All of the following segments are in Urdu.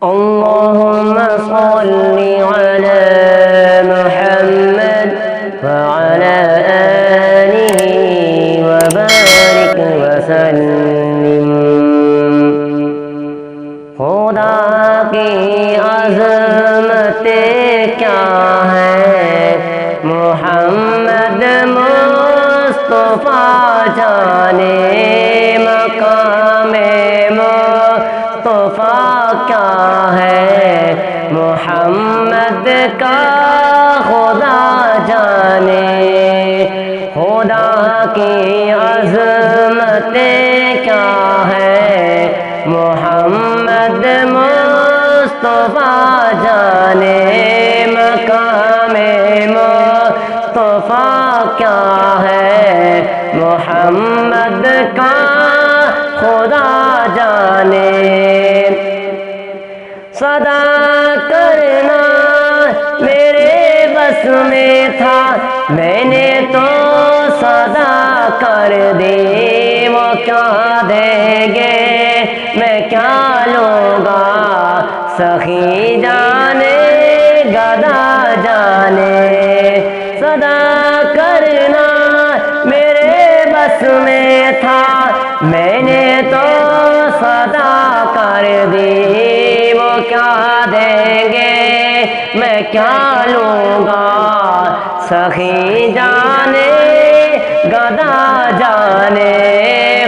اللهم صل على محمد وعلى آله وبارك وسلم. خدا کی عظمتیں کیا ہے، محمد مصطفیٰ جانے مقام مصطفیٰ کیا ہے، محمد کا خدا جانے. خدا کی عظمتیں کیا ہے، محمد مصطفیٰ جانے مقام مصطفیٰ کیا ہے، محمد کا خدا جانے. صدا کرنا میرے بس میں تھا، میں نے تو صدا کر دی. وہ کیا دیں گے میں کیا لوں گا، سخی جانے گدا جانے. صدا کرنا میرے بس میں تھا، میں نے تو صدا کر دی. وہ کیا دیں گے میں کیا لوں گا، سخی جانے گدا جانے.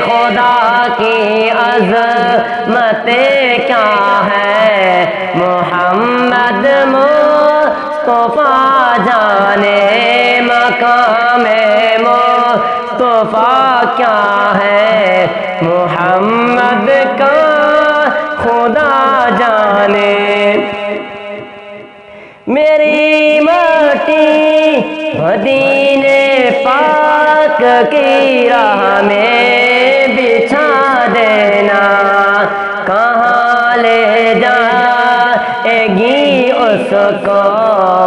خدا کی عظمتیں کیا ہے، محمد مصطفیٰ جانے مقام مصطفیٰ کیا ہے، محمد کا خدا جانے. میری مٹی مدینے پاک کی راہ میں بچھا دینا، کہاں لے جائے گی اس کو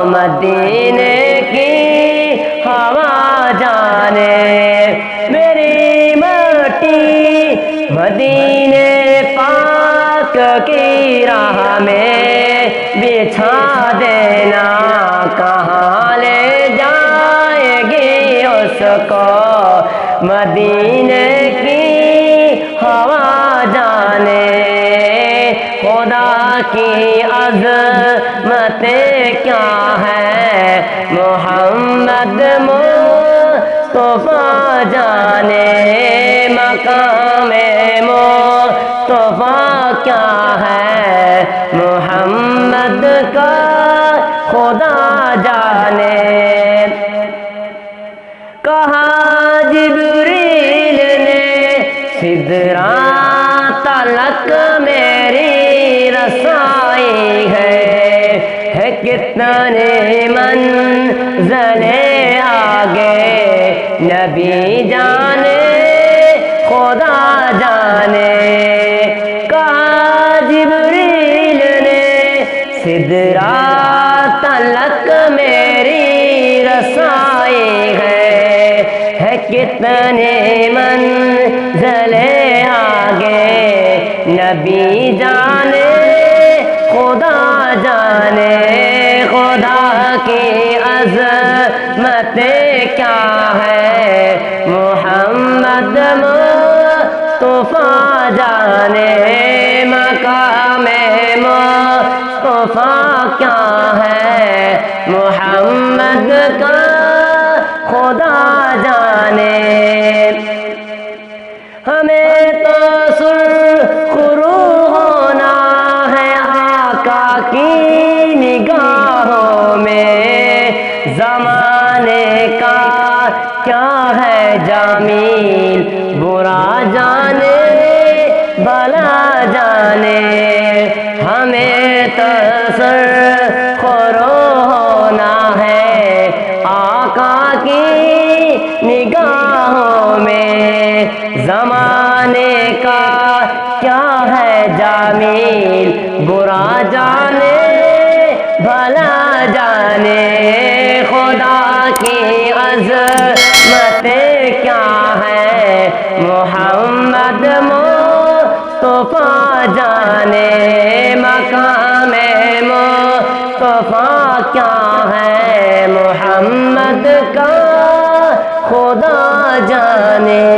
مدینے کی ہوا جانے. میری مٹی مدینے پاک کی راہ میں بچھا دینا، کہاں لے جائے گی اس کو مدینے کی ہوا جانے. خدا کی عظمتیں کیا ہے، محمد مصطفیٰ جانے مقام مصطفیٰ کیا ہے، محمد کا خدا جانے. کہا جبریل نے سدرات تلک میری رسائی ہے کتنے منزلیں آگے نبی جانے خدا جانے. کہا جبریل نے سدرات تلک میری رسائی ہے کتنے منزلیں آگے نبی جانے خدا جانے. خدا کی عظمتیں کیا ہے، محمد مصطفیٰ جانے مقام مصطفیٰ کیا ہے، محمد کا خدا جانے. ہمیں تو سرخرو ہونا ہے آقا کی نگاہوں میں، زمانے کا کیا ہے جمیل برا جانے بھلا جانے. ہمیں تو سرخرو ہونا ہے آقا کی نگاہوں میں، زمانے کا کیا ہے جمیل برا جانے بھلا جانے. خدا کی عظمتیں کیا ہے، محمد مصطفیٰ جانے مقام مصطفیٰ کیا ہے محمد کا خدا جانے